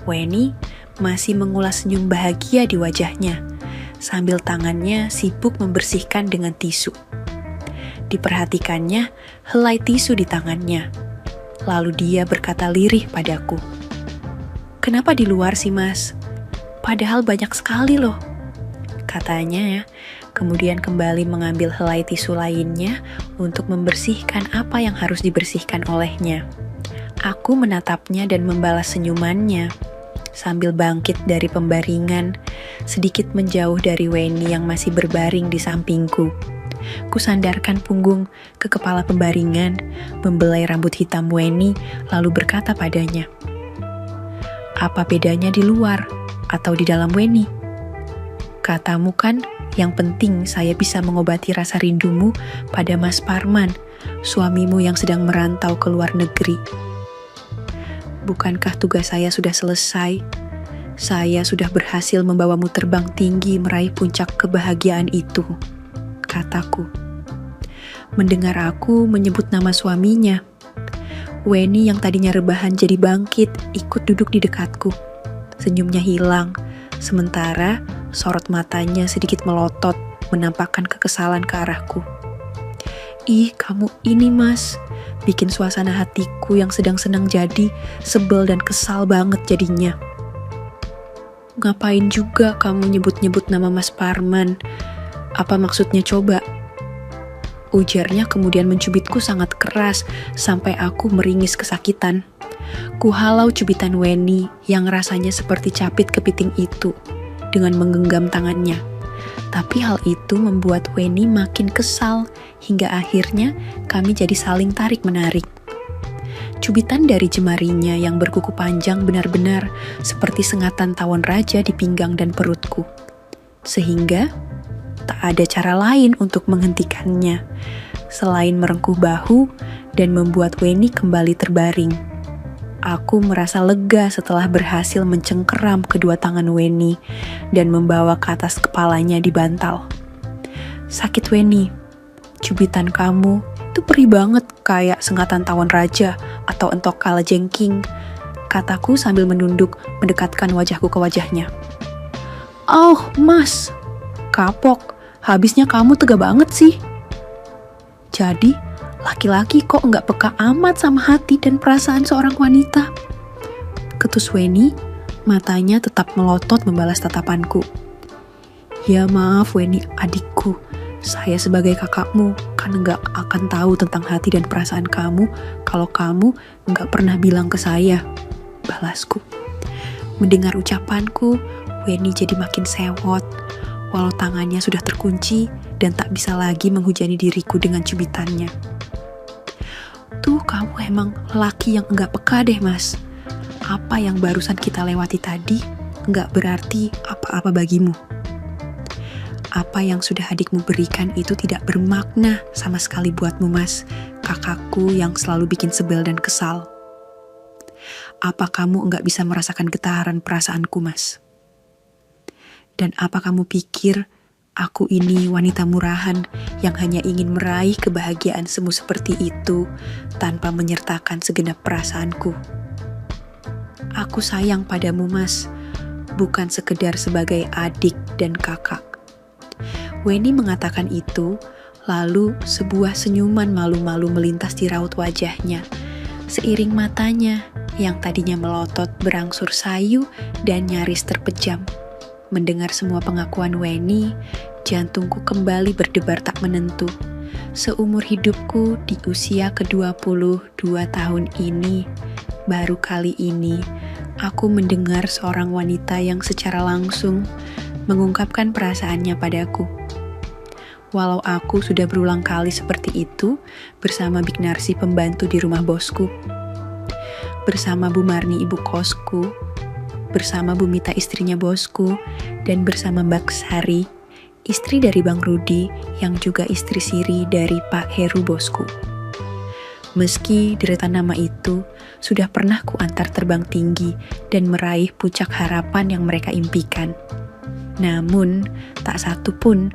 Weni masih mengulas senyum bahagia di wajahnya, sambil tangannya sibuk membersihkan dengan tisu. Diperhatikannya helai tisu di tangannya. Lalu dia berkata lirih padaku, "Kenapa di luar sih, Mas? Padahal banyak sekali loh," katanya ya. Kemudian kembali mengambil helai tisu lainnya untuk membersihkan apa yang harus dibersihkan olehnya. Aku menatapnya dan membalas senyumannya, sambil bangkit dari pembaringan, sedikit menjauh dari Weni yang masih berbaring di sampingku. Kusandarkan punggung ke kepala pembaringan, membelai rambut hitam Weni, lalu berkata padanya, "Apa bedanya di luar atau di dalam, Weni? Katamu kan, yang penting saya bisa mengobati rasa rindumu pada Mas Parman, suamimu yang sedang merantau ke luar negeri. Bukankah tugas saya sudah selesai? Saya sudah berhasil membawamu terbang tinggi meraih puncak kebahagiaan itu," kataku. Mendengar aku menyebut nama suaminya, Weni yang tadinya rebahan jadi bangkit, ikut duduk di dekatku. Senyumnya hilang, sementara sorot matanya sedikit melotot, menampakkan kekesalan ke arahku. "Ih, kamu ini, Mas, bikin suasana hatiku yang sedang senang jadi sebel dan kesal banget jadinya. Ngapain juga kamu nyebut-nyebut nama Mas Parman? Apa maksudnya coba?" Ujarnya kemudian mencubitku sangat keras sampai aku meringis kesakitan. Kuhalau cubitan Weni yang rasanya seperti capit kepiting itu dengan menggenggam tangannya. Tapi hal itu membuat Weni makin kesal hingga akhirnya kami jadi saling tarik-menarik. Cubitan dari jemarinya yang berkuku panjang benar-benar seperti sengatan tawon raja di pinggang dan perutku. Sehingga tak ada cara lain untuk menghentikannya selain merengkuh bahu dan membuat Weni kembali terbaring. Aku merasa lega setelah berhasil mencengkeram kedua tangan Weni dan membawa ke atas kepalanya di bantal. "Sakit, Weni. Cubitan kamu itu perih banget kayak sengatan tawon raja atau entok kalajengking," kataku sambil menunduk mendekatkan wajahku ke wajahnya. "Oh, Mas, kapok. Habisnya kamu tega banget sih. Jadi, laki-laki kok nggak peka amat sama hati dan perasaan seorang wanita?" ketus Weni, matanya tetap melotot membalas tatapanku. "Ya maaf Weni adikku, saya sebagai kakakmu kan nggak akan tahu tentang hati dan perasaan kamu kalau kamu nggak pernah bilang ke saya," balasku. Mendengar ucapanku, Weni jadi makin sewot, walau tangannya sudah terkunci dan tak bisa lagi menghujani diriku dengan cubitannya. "Tuh kamu emang laki yang enggak peka deh, Mas. Apa yang barusan kita lewati tadi enggak berarti apa-apa bagimu. Apa yang sudah adikmu berikan itu tidak bermakna sama sekali buatmu, Mas, kakakku yang selalu bikin sebel dan kesal. Apa kamu enggak bisa merasakan getaran perasaanku, Mas? Dan apa kamu pikir aku ini wanita murahan yang hanya ingin meraih kebahagiaan semu seperti itu tanpa menyertakan segenap perasaanku? Aku sayang padamu, Mas, bukan sekedar sebagai adik dan kakak." Weni mengatakan itu, lalu sebuah senyuman malu-malu melintas di raut wajahnya, seiring matanya yang tadinya melotot berangsur sayu dan nyaris terpejam. Mendengar semua pengakuan Weni, jantungku kembali berdebar tak menentu. Seumur hidupku di usia ke-22 tahun ini, baru kali ini aku mendengar seorang wanita yang secara langsung mengungkapkan perasaannya padaku. Walau aku sudah berulang kali seperti itu bersama Bik Narsi pembantu di rumah bosku, bersama Bu Marni ibu kosku, bersama Bu Mita istrinya bosku, dan bersama Mbak Sari, istri dari Bang Rudi yang juga istri siri dari Pak Heru bosku. Meski deretan nama itu sudah pernah kuantar terbang tinggi dan meraih puncak harapan yang mereka impikan, namun tak satu pun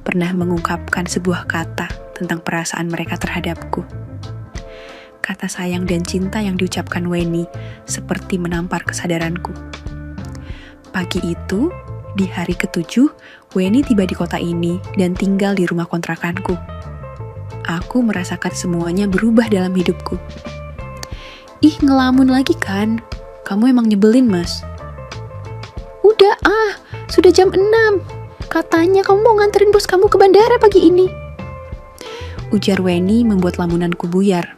pernah mengungkapkan sebuah kata tentang perasaan mereka terhadapku. Kata sayang dan cinta yang diucapkan Weni seperti menampar kesadaranku. Pagi itu, di hari ke-7, Weni tiba di kota ini dan tinggal di rumah kontrakanku. Aku merasakan semuanya berubah dalam hidupku. Ih, ngelamun lagi kan? Kamu emang nyebelin, Mas. Udah sudah jam 6. Katanya kamu mau nganterin bos kamu ke bandara pagi ini. Ujar Weni membuat lamunanku buyar.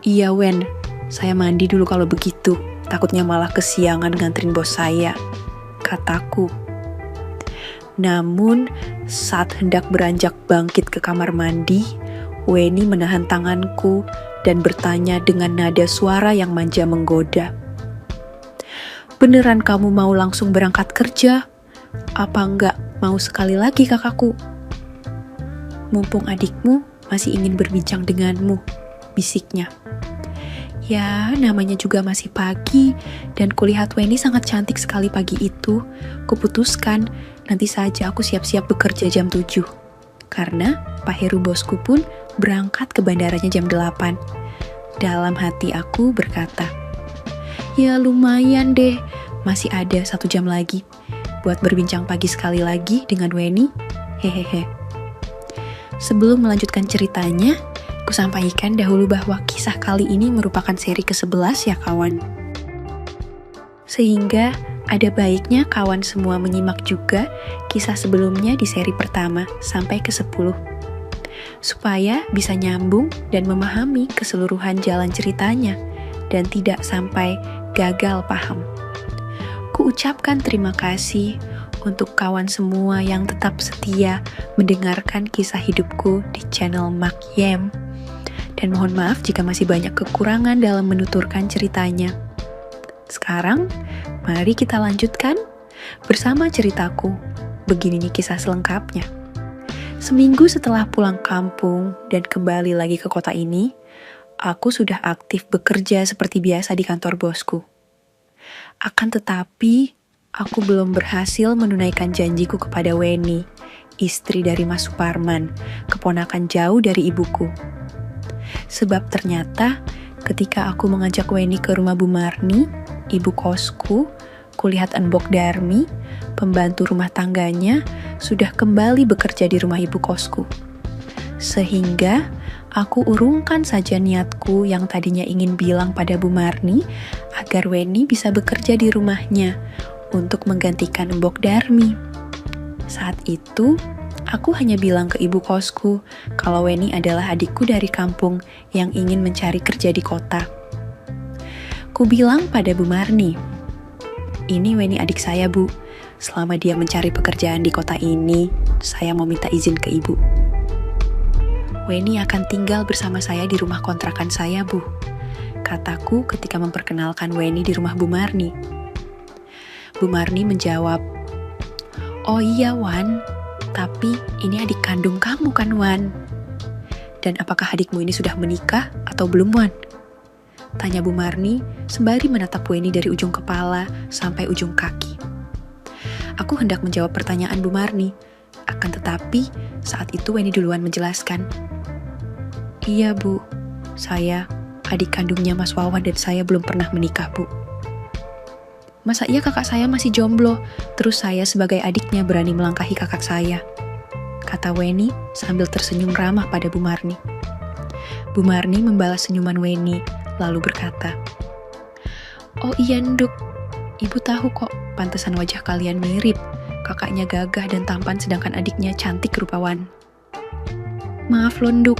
Iya Wen, saya mandi dulu kalau begitu. Takutnya malah kesiangan nganterin bos saya, kataku. Namun, saat hendak beranjak bangkit ke kamar mandi, Weni menahan tanganku dan bertanya dengan nada suara yang manja menggoda. Beneran kamu mau langsung berangkat kerja? Apa enggak mau sekali lagi kakakku? Mumpung adikmu masih ingin berbincang denganmu, bisiknya. Ya, namanya juga masih pagi, dan kulihat Weni sangat cantik sekali pagi itu. Kuputuskan, nanti saja aku siap-siap bekerja jam 7. Karena Pak Heru bosku pun berangkat ke bandaranya jam 8. Dalam hati aku berkata, ya lumayan deh, masih ada 1 jam lagi buat berbincang pagi sekali lagi dengan Weni. Hehehe. Sebelum melanjutkan ceritanya, kusampaikan dahulu bahwa kisah kali ini merupakan seri ke-11 ya kawan. Sehingga ada baiknya kawan semua menyimak juga kisah sebelumnya di seri pertama sampai ke-10. Supaya bisa nyambung dan memahami keseluruhan jalan ceritanya dan tidak sampai gagal paham. Kuucapkan terima kasih untuk kawan semua yang tetap setia mendengarkan kisah hidupku di channel Mak Yem. Dan mohon maaf jika masih banyak kekurangan dalam menuturkan ceritanya. Sekarang, mari kita lanjutkan bersama ceritaku. Begini nih kisah selengkapnya. Seminggu setelah pulang kampung dan kembali lagi ke kota ini, aku sudah aktif bekerja seperti biasa di kantor bosku. Akan tetapi, aku belum berhasil menunaikan janjiku kepada Weni, istri dari Mas Suparman, keponakan jauh dari ibuku. Sebab ternyata ketika aku mengajak Weni ke rumah Bu Marni, ibu kosku, kulihat Mbok Darmi, pembantu rumah tangganya, sudah kembali bekerja di rumah ibu kosku. Sehingga aku urungkan saja niatku yang tadinya ingin bilang pada Bu Marni agar Weni bisa bekerja di rumahnya untuk menggantikan Mbok Darmi. Saat itu, aku hanya bilang ke ibu kosku kalau Weni adalah adikku dari kampung yang ingin mencari kerja di kota. Ku bilang pada Bu Marni, ini Weni adik saya Bu, selama dia mencari pekerjaan di kota ini, saya mau minta izin ke ibu. Weni akan tinggal bersama saya di rumah kontrakan saya Bu, kataku ketika memperkenalkan Weni di rumah Bu Marni. Bu Marni menjawab, oh iya Wan, tapi ini adik kandung kamu kan Wan? Dan apakah adikmu ini sudah menikah atau belum Wan? Tanya Bu Marni sembari menatap Weni dari ujung kepala sampai ujung kaki. Aku hendak menjawab pertanyaan Bu Marni, akan tetapi saat itu Weni duluan menjelaskan. Iya Bu, saya adik kandungnya Mas Wawan dan saya belum pernah menikah Bu. Masa iya kakak saya masih jomblo, terus saya sebagai adiknya berani melangkahi kakak saya? Kata Weni sambil tersenyum ramah pada Bu Marni. Bu Marni membalas senyuman Weni, lalu berkata, oh iya Nduk, ibu tahu kok pantesan wajah kalian mirip, kakaknya gagah dan tampan sedangkan adiknya cantik rupawan. Maaf loh Nduk,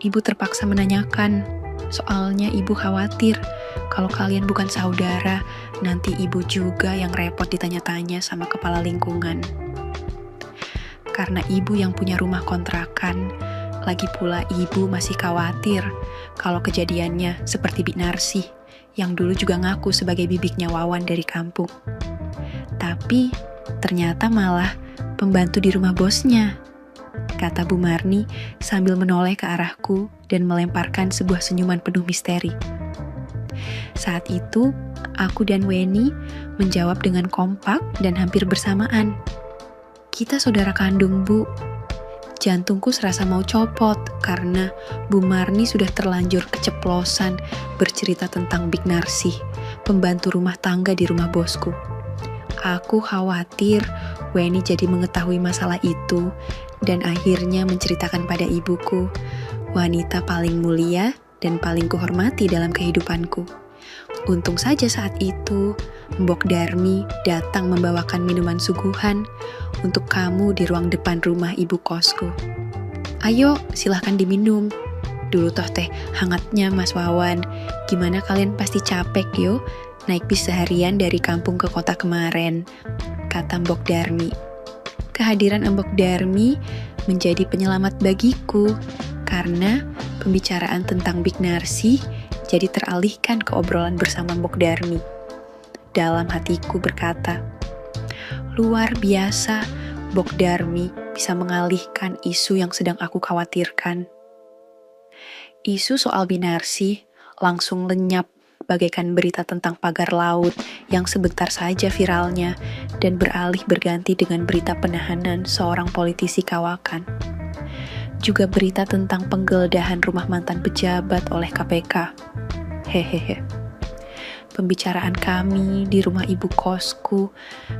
ibu terpaksa menanyakan, soalnya ibu khawatir kalau kalian bukan saudara, nanti ibu juga yang repot ditanya-tanya sama kepala lingkungan. Karena ibu yang punya rumah kontrakan, lagi pula ibu masih khawatir kalau kejadiannya seperti Bik Narsih, yang dulu juga ngaku sebagai bibiknya Wawan dari kampung. Tapi ternyata malah pembantu di rumah bosnya, kata Bu Marni sambil menoleh ke arahku dan melemparkan sebuah senyuman penuh misteri. Saat itu, aku dan Weni menjawab dengan kompak dan hampir bersamaan. Kita saudara kandung, Bu. Jantungku serasa mau copot karena Bu Marni sudah terlanjur keceplosan bercerita tentang Bik Narsih, pembantu rumah tangga di rumah bosku. Aku khawatir Weni jadi mengetahui masalah itu dan akhirnya menceritakan pada ibuku, wanita paling mulia dan paling kuhormati dalam kehidupanku. Untung saja saat itu, Mbok Darmi datang membawakan minuman suguhan untuk kamu di ruang depan rumah ibu kosku. Ayo, silahkan diminum. Dulu toh teh hangatnya Mas Wawan. Gimana kalian pasti capek yo, naik bis seharian dari kampung ke kota kemarin, kata Mbok Darmi. Kehadiran Mbok Darmi menjadi penyelamat bagiku, karena pembicaraan tentang Big Narsi jadi teralihkan ke obrolan bersama Mbok Darmi. Dalam hatiku berkata, luar biasa Mbok Darmi bisa mengalihkan isu yang sedang aku khawatirkan. Isu soal Binarsi langsung lenyap bagaikan berita tentang pagar laut yang sebentar saja viralnya dan beralih berganti dengan berita penahanan seorang politisi kawakan. Juga berita tentang penggeledahan rumah mantan pejabat oleh KPK. Hehehe. Pembicaraan kami di rumah ibu kosku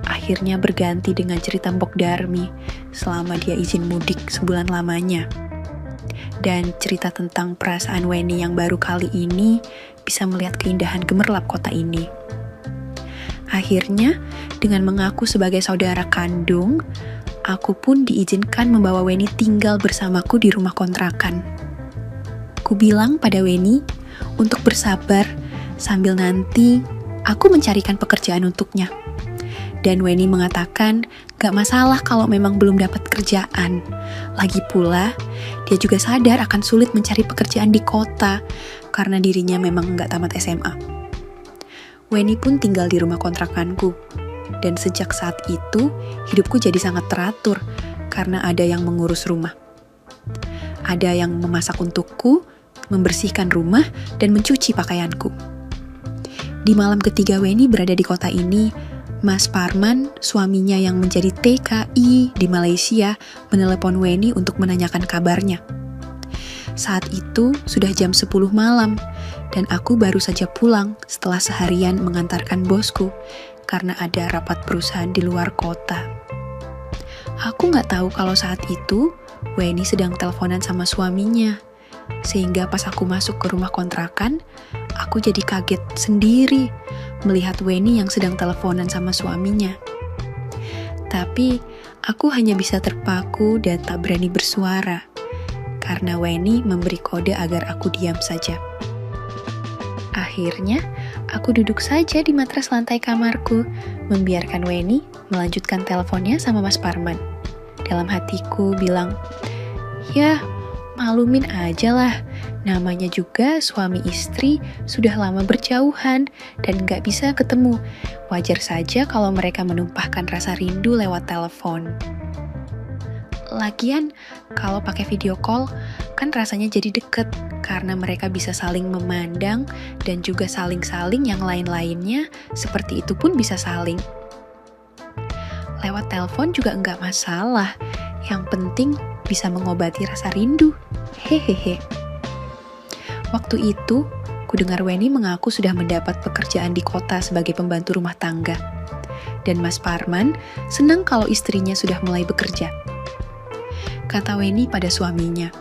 akhirnya berganti dengan cerita Mbok Darmi selama dia izin mudik sebulan lamanya. Dan cerita tentang perasaan Weni yang baru kali ini bisa melihat keindahan gemerlap kota ini. Akhirnya, dengan mengaku sebagai saudara kandung, aku pun diizinkan membawa Weni tinggal bersamaku di rumah kontrakan. Ku bilang pada Weni untuk bersabar sambil nanti aku mencarikan pekerjaan untuknya. Dan Weni mengatakan gak masalah kalau memang belum dapat kerjaan. Lagi pula, dia juga sadar akan sulit mencari pekerjaan di kota karena dirinya memang gak tamat SMA. Weni pun tinggal di rumah kontrakanku. Dan sejak saat itu, hidupku jadi sangat teratur karena ada yang mengurus rumah. Ada yang memasak untukku, membersihkan rumah, dan mencuci pakaianku. Di malam ketiga Weni berada di kota ini, Mas Parman, suaminya yang menjadi TKI di Malaysia, menelepon Weni untuk menanyakan kabarnya. Saat itu sudah jam 10 malam, dan aku baru saja pulang setelah seharian mengantarkan bosku, karena ada rapat perusahaan di luar kota. Aku gak tahu kalau saat itu, Weni sedang teleponan sama suaminya. Sehingga pas aku masuk ke rumah kontrakan, aku jadi kaget sendiri melihat Weni yang sedang teleponan sama suaminya. Tapi aku hanya bisa terpaku dan tak berani bersuara, karena Weni memberi kode agar aku diam saja. Akhirnya, aku duduk saja di matras lantai kamarku, membiarkan Weni melanjutkan teleponnya sama Mas Parman. Dalam hatiku bilang, ya, maklumin aja lah, namanya juga suami istri sudah lama berjauhan dan gak bisa ketemu. Wajar saja kalau mereka menumpahkan rasa rindu lewat telepon. Lagian, kalau pakai video call, kan rasanya jadi deket karena mereka bisa saling memandang dan juga saling-saling yang lain-lainnya, seperti itu pun bisa saling. Lewat telepon juga nggak masalah, yang penting bisa mengobati rasa rindu. Hehehe. Waktu itu, ku dengar Weni mengaku sudah mendapat pekerjaan di kota sebagai pembantu rumah tangga. Dan Mas Parman senang kalau istrinya sudah mulai bekerja. Kata Weni pada suaminya,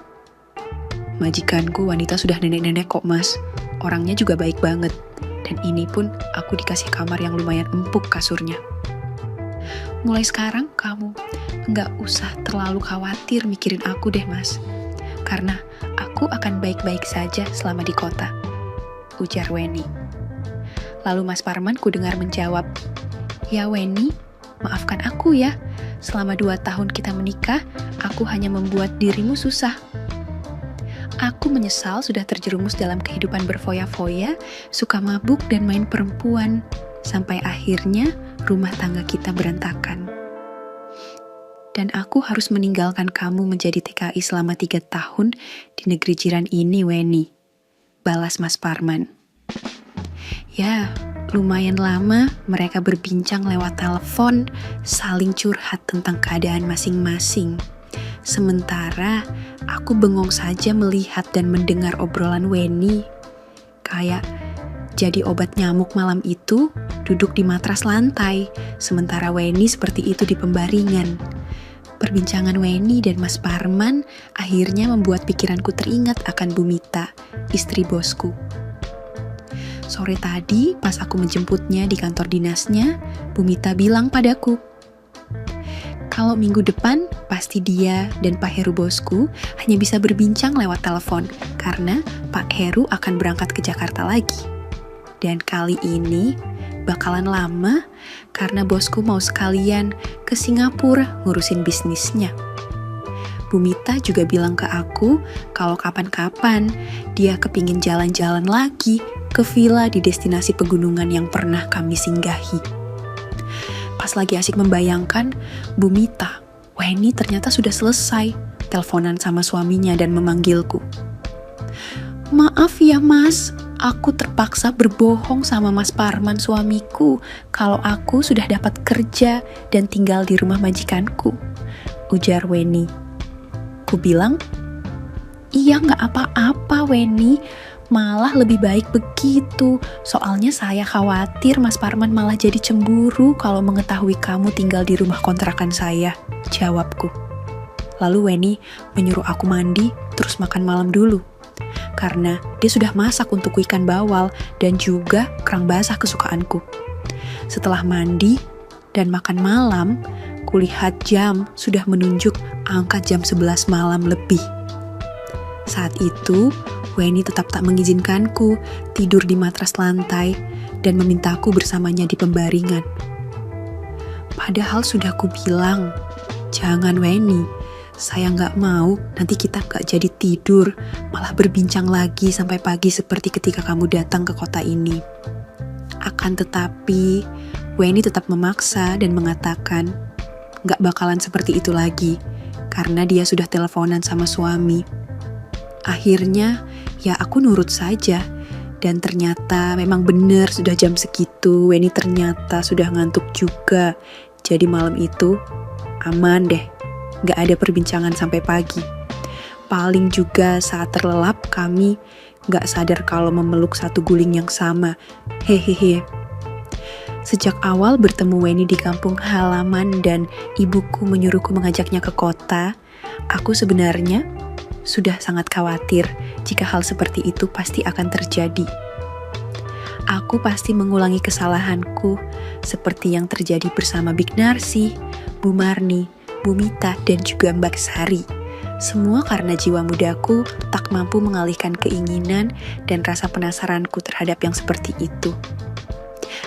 majikanku wanita sudah nenek-nenek kok mas, orangnya juga baik banget. Dan ini pun aku dikasih kamar yang lumayan empuk kasurnya. Mulai sekarang kamu nggak usah terlalu khawatir mikirin aku deh mas, karena aku akan baik-baik saja selama di kota, ujar Weni. Lalu Mas Parman ku dengar menjawab, ya Weni, maafkan aku ya, selama 2 tahun kita menikah, aku hanya membuat dirimu susah. Aku menyesal sudah terjerumus dalam kehidupan berfoya-foya, suka mabuk dan main perempuan, sampai akhirnya rumah tangga kita berantakan. Dan aku harus meninggalkan kamu menjadi TKI selama 3 tahun di negeri jiran ini, Weni, balas Mas Parman. Ya, lumayan lama mereka berbincang lewat telepon, saling curhat tentang keadaan masing-masing. Sementara aku bengong saja melihat dan mendengar obrolan Weni. Kayak Jadi obat nyamuk malam itu duduk di matras lantai, sementara Weni seperti itu di pembaringan. Perbincangan Weni dan Mas Parman akhirnya membuat pikiranku teringat akan Bumita, istri bosku. Sore tadi pas aku menjemputnya di kantor dinasnya, Bumita bilang padaku, kalau minggu depan pasti dia dan Pak Heru bosku hanya bisa berbincang lewat telepon karena Pak Heru akan berangkat ke Jakarta lagi. Dan kali ini bakalan lama karena bosku mau sekalian ke Singapura ngurusin bisnisnya. Bumita juga bilang ke aku kalau kapan-kapan dia kepingin jalan-jalan lagi ke villa di destinasi pegunungan yang pernah kami singgahi. Pas lagi asik membayangkan, Bumita, Weni ternyata sudah selesai teleponan sama suaminya dan memanggilku. Maaf ya mas, aku terpaksa berbohong sama Mas Parman suamiku kalau aku sudah dapat kerja dan tinggal di rumah majikanku, ujar Weni. Ku bilang, iya gak apa-apa Weni, malah lebih baik begitu. Soalnya saya khawatir Mas Parman malah jadi cemburu kalau mengetahui kamu tinggal di rumah kontrakan saya, jawabku. Lalu Weni menyuruh aku mandi terus makan malam dulu. Karena dia sudah masak untuk ikan bawal dan juga kerang basah kesukaanku. Setelah mandi dan makan malam, kulihat jam sudah menunjuk angka jam 11 malam lebih. Saat itu, Weni tetap tak mengizinkanku tidur di matras lantai dan memintaku bersamanya di pembaringan. Padahal sudah kubilang, jangan Weni. Saya nggak mau nanti kita nggak jadi tidur, malah berbincang lagi sampai pagi seperti ketika kamu datang ke kota ini. Akan tetapi, Weni tetap memaksa dan mengatakan nggak bakalan seperti itu lagi, karena dia sudah teleponan sama suami. Akhirnya, ya aku nurut saja. Dan ternyata memang benar sudah jam segitu, Weni ternyata sudah ngantuk juga. Jadi malam itu, aman deh. Gak ada perbincangan sampai pagi. Paling juga saat terlelap kami gak sadar kalau memeluk satu guling yang sama. Hehehe. Sejak awal bertemu Weni di kampung halaman dan ibuku menyuruhku mengajaknya ke kota, aku sebenarnya sudah sangat khawatir jika hal seperti itu pasti akan terjadi. Aku pasti mengulangi kesalahanku seperti yang terjadi bersama Big Narsi, Bu Marni, Bumita, dan juga Mbak Sari. Semua karena jiwa mudaku tak mampu mengalihkan keinginan dan rasa penasaranku terhadap yang seperti itu.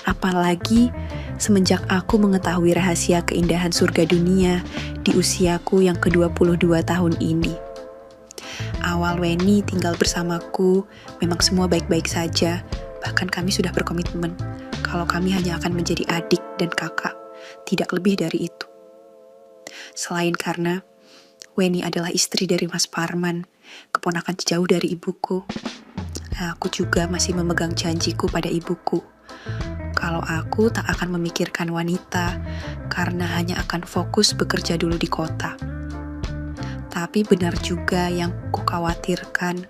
Apalagi semenjak aku mengetahui rahasia keindahan surga dunia di usiaku yang ke-22 tahun ini. Awal Weni tinggal bersamaku, memang semua baik-baik saja, bahkan kami sudah berkomitmen kalau kami hanya akan menjadi adik dan kakak, tidak lebih dari itu. Selain karena Weni adalah istri dari Mas Parman, keponakan jauh dari ibuku. Aku juga masih memegang janjiku pada ibuku. Kalau aku tak akan memikirkan wanita, karena hanya akan fokus bekerja dulu di kota. Tapi benar juga yang kukhawatirkan,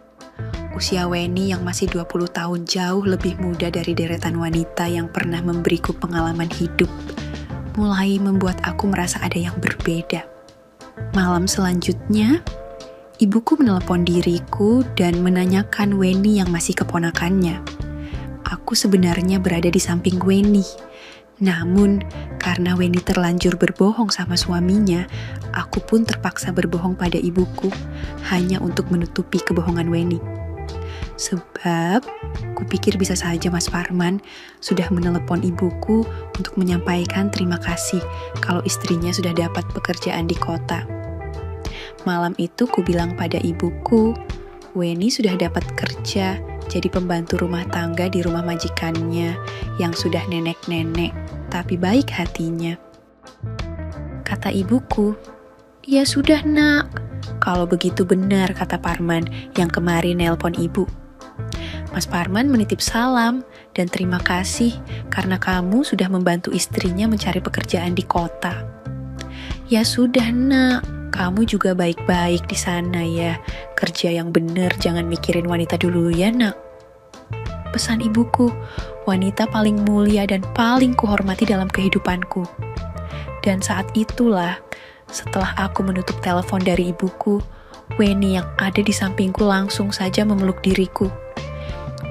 usia Weni yang masih 20 tahun jauh lebih muda dari deretan wanita yang pernah memberiku pengalaman hidup, mulai membuat aku merasa ada yang berbeda. Malam selanjutnya, ibuku menelepon diriku dan menanyakan Weni yang masih keponakannya. Aku sebenarnya berada di samping Weni. Namun, karena Weni terlanjur berbohong sama suaminya, aku pun terpaksa berbohong pada ibuku hanya untuk menutupi kebohongan Weni. Sebab, kupikir bisa saja Mas Parman sudah menelepon ibuku untuk menyampaikan terima kasih kalau istrinya sudah dapat pekerjaan di kota. Malam itu kubilang pada ibuku, Weni sudah dapat kerja jadi pembantu rumah tangga di rumah majikannya yang sudah nenek-nenek, tapi baik hatinya. Kata ibuku, ya sudah nak, kalau begitu benar kata Parman yang kemarin nelpon ibu. Mas Parman menitip salam dan terima kasih karena kamu sudah membantu istrinya mencari pekerjaan di kota. Ya sudah nak, kamu juga baik-baik di sana ya. Kerja yang benar, jangan mikirin wanita dulu ya nak. Pesan ibuku, wanita paling mulia dan paling kuhormati dalam kehidupanku. Dan saat itulah, setelah aku menutup telepon dari ibuku, Weni yang ada di sampingku langsung saja memeluk diriku.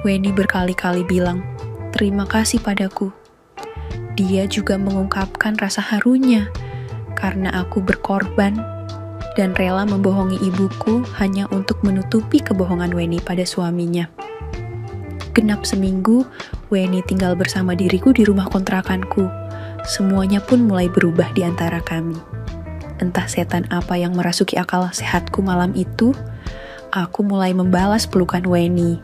Weni berkali-kali bilang, "Terima kasih padaku." Dia juga mengungkapkan rasa harunya karena aku berkorban dan rela membohongi ibuku hanya untuk menutupi kebohongan Weni pada suaminya. Genap seminggu, Weni tinggal bersama diriku di rumah kontrakanku. Semuanya pun mulai berubah di antara kami. Entah setan apa yang merasuki akal sehatku malam itu, aku mulai membalas pelukan Weni,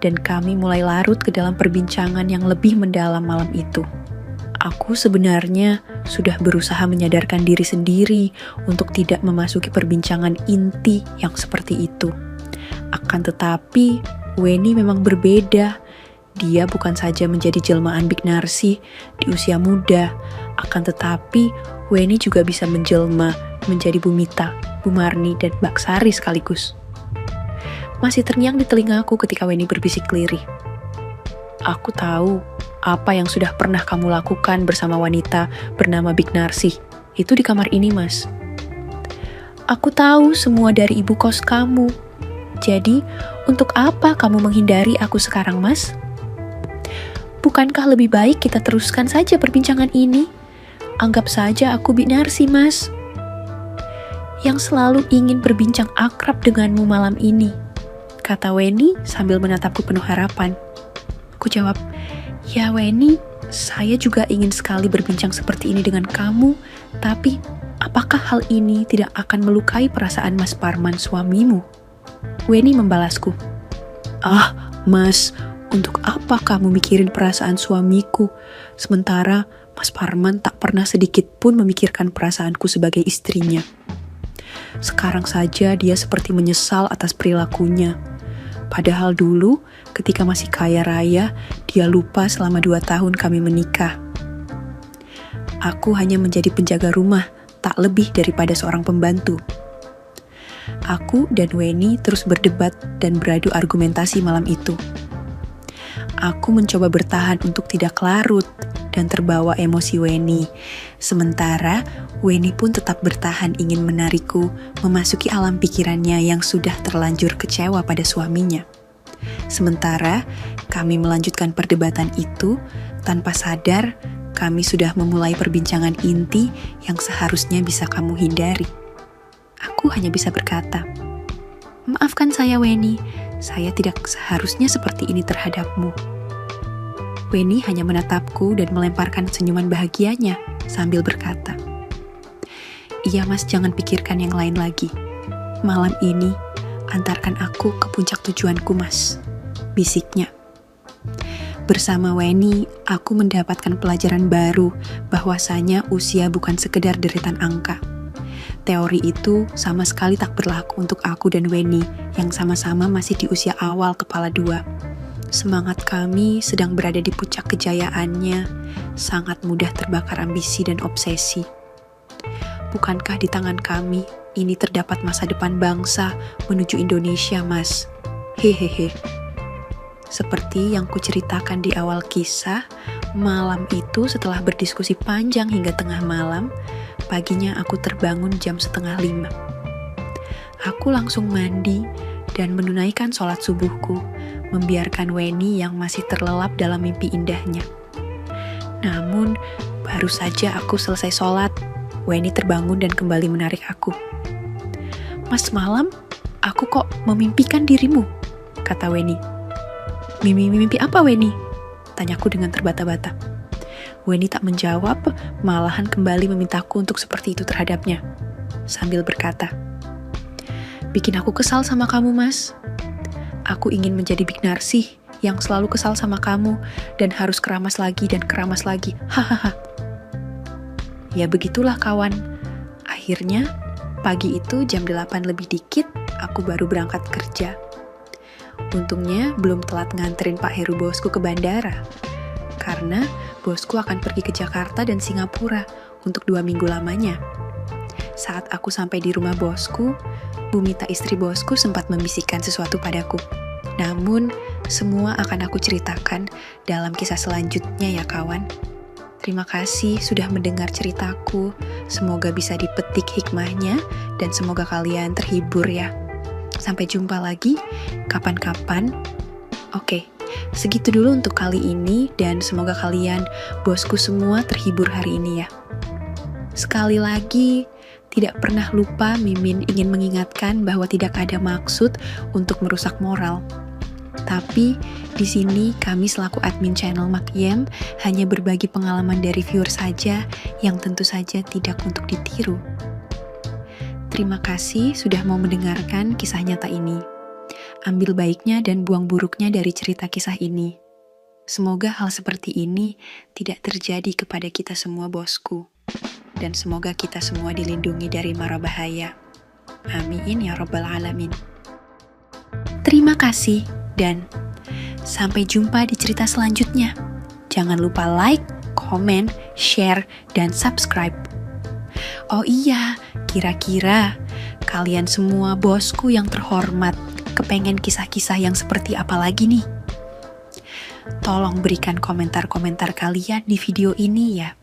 dan kami mulai larut ke dalam perbincangan yang lebih mendalam malam itu. Aku sebenarnya sudah berusaha menyadarkan diri sendiri untuk tidak memasuki perbincangan inti yang seperti itu. Akan tetapi, Weni memang berbeda. Dia bukan saja menjadi jelmaan Big Narsi di usia muda, akan tetapi Weni juga bisa menjelma menjadi Bumita, Bumarni, dan Baksari sekaligus. Masih terngiang di telingaku ketika Weni berbisik lirih. "Aku tahu apa yang sudah pernah kamu lakukan bersama wanita bernama Big Narsi. Itu di kamar ini, Mas." "Aku tahu semua dari ibu kos kamu. Jadi, untuk apa kamu menghindari aku sekarang, Mas? Bukankah lebih baik kita teruskan saja perbincangan ini? Anggap saja aku Big Narsi, Mas, yang selalu ingin berbincang akrab denganmu malam ini," kata Weni sambil menatapku penuh harapan. Aku jawab, "Ya Weni, saya juga ingin sekali berbincang seperti ini dengan kamu, tapi apakah hal ini tidak akan melukai perasaan Mas Parman suamimu?" Weni membalasku, "Ah, Mas, untuk apa kamu mikirin perasaan suamiku, sementara Mas Parman tak pernah sedikit pun memikirkan perasaanku sebagai istrinya. Sekarang saja dia seperti menyesal atas perilakunya. Padahal dulu, ketika masih kaya raya, dia lupa selama 2 tahun kami menikah. Aku hanya menjadi penjaga rumah, tak lebih daripada seorang pembantu." Aku dan Weni terus berdebat dan beradu argumentasi malam itu. Aku mencoba bertahan untuk tidak larut dan terbawa emosi Weni. Sementara Weni pun tetap bertahan ingin menarikku memasuki alam pikirannya yang sudah terlanjur kecewa pada suaminya. Sementara kami melanjutkan perdebatan itu, tanpa sadar kami sudah memulai perbincangan inti yang seharusnya bisa kamu hindari. Aku hanya bisa berkata, "Maafkan saya, Weni. Saya tidak seharusnya seperti ini terhadapmu." Weni hanya menatapku dan melemparkan senyuman bahagianya sambil berkata, "Iya Mas, jangan pikirkan yang lain lagi. Malam ini, antarkan aku ke puncak tujuanku, Mas," bisiknya. Bersama Weni, aku mendapatkan pelajaran baru bahwasanya usia bukan sekedar deretan angka. Teori itu sama sekali tak berlaku untuk aku dan Weni yang sama-sama masih di usia awal kepala 2. Semangat kami sedang berada di puncak kejayaannya, sangat mudah terbakar ambisi dan obsesi. Bukankah di tangan kami ini terdapat masa depan bangsa menuju Indonesia, Mas? Hehehe. Seperti yang kuceritakan di awal kisah, malam itu setelah berdiskusi panjang hingga tengah malam, paginya aku terbangun jam 4:30. Aku langsung mandi dan menunaikan sholat subuhku, membiarkan Weni yang masih terlelap dalam mimpi indahnya. Namun, baru saja aku selesai sholat, Weni terbangun dan kembali menarik aku. "Mas, malam aku kok memimpikan dirimu," kata Weni. Mimpi apa, Weni?" tanyaku dengan terbata-bata. Weni tak menjawab, malahan kembali memintaku untuk seperti itu terhadapnya. Sambil berkata, "Bikin aku kesal sama kamu, Mas. Aku ingin menjadi Big Narsi yang selalu kesal sama kamu dan harus keramas lagi dan keramas lagi. Hahaha." Ya begitulah kawan. Akhirnya, pagi itu jam 8 lebih dikit, aku baru berangkat kerja. Untungnya belum telat nganterin Pak Heru bosku ke bandara. Karena bosku akan pergi ke Jakarta dan Singapura untuk 2 minggu lamanya. Saat aku sampai di rumah bosku, Bumita istri bosku sempat membisikkan sesuatu padaku. Namun, Semua akan aku ceritakan dalam kisah selanjutnya ya kawan. Terima kasih sudah mendengar ceritaku. Semoga bisa dipetik hikmahnya dan semoga kalian terhibur ya. Sampai jumpa lagi kapan-kapan. Oke, segitu dulu untuk kali ini dan semoga kalian, bosku semua, terhibur hari ini ya. Sekali lagi, tidak pernah lupa Mimin ingin mengingatkan bahwa tidak ada maksud untuk merusak moral. Tapi di sini kami selaku admin channel Makyem hanya berbagi pengalaman dari viewer saja yang tentu saja tidak untuk ditiru. Terima kasih sudah mau mendengarkan kisah nyata ini. Ambil baiknya dan buang buruknya dari cerita kisah ini. Semoga hal seperti ini tidak terjadi kepada kita semua bosku. Dan semoga kita semua dilindungi dari mara bahaya. Amin ya rabbal alamin. Terima kasih dan sampai jumpa di cerita selanjutnya. Jangan lupa like, komen, share, dan subscribe. Oh iya, kira-kira kalian semua bosku yang terhormat kepengen kisah-kisah yang seperti apa lagi nih? Tolong berikan komentar-komentar kalian di video ini ya.